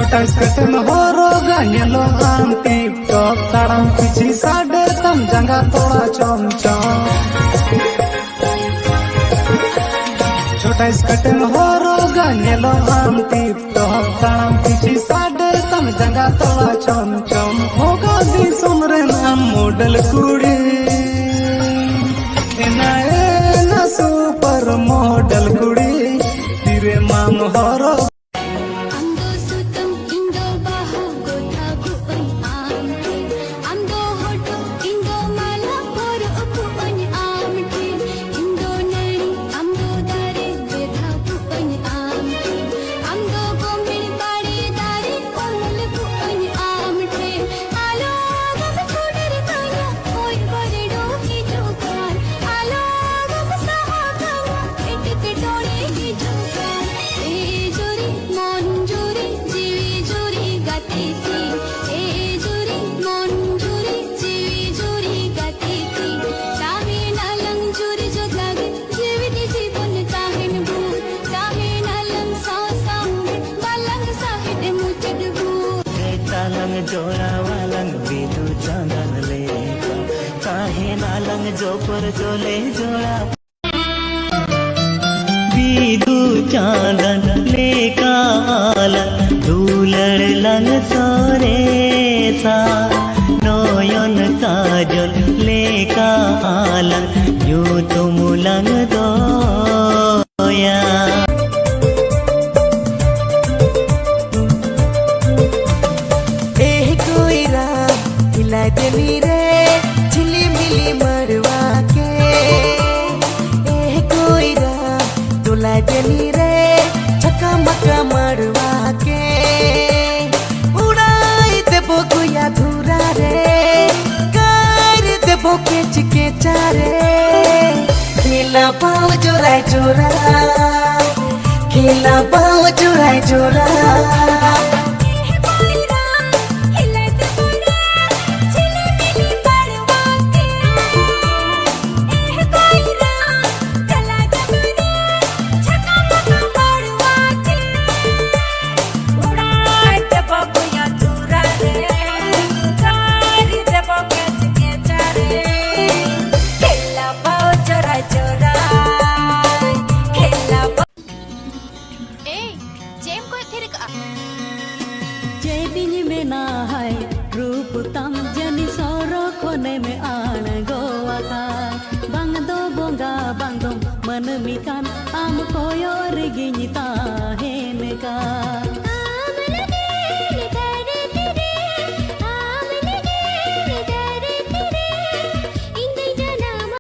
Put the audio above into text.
छोटा स्कर्ट में हो रोगा येलो आम टिप टॉप ताड़म पीछे साढ़े तम जंगा थोड़ा चम चम छोटा स्कर्ट में हो रोगा येलो आम टिप टॉप ताड़म पीछे साढ़े तम जंगा थोड़ा चम चम होगा दी सुमरे नाम मॉडल कुड़ी ना सुपर मॉडल कुड़ी तेरे माम हरो जोड़ा वालंग बिदु चांदन ले काहे नालंग जो पर जोले जोड़ा बिदु चांदन ले कालंग दूलड़ लंग सोरे सा नोयन काजल ले कालंग यू तुम लंग दोया दिली रे झिली मिली मरवा के कोई डोला दिली रे छक्का मक्का मरवा के उड़ाई देबो गुया धूरा रे कर देबो केच के चारे खेला पाओ जोराय जोरा खेला पाओ जोराय जोरा रूप तम जनी सोरो कोने में आन गोवा का बंग दो बोंगा बंग दो मन मिकान आम कोयोर गिनिता हेन का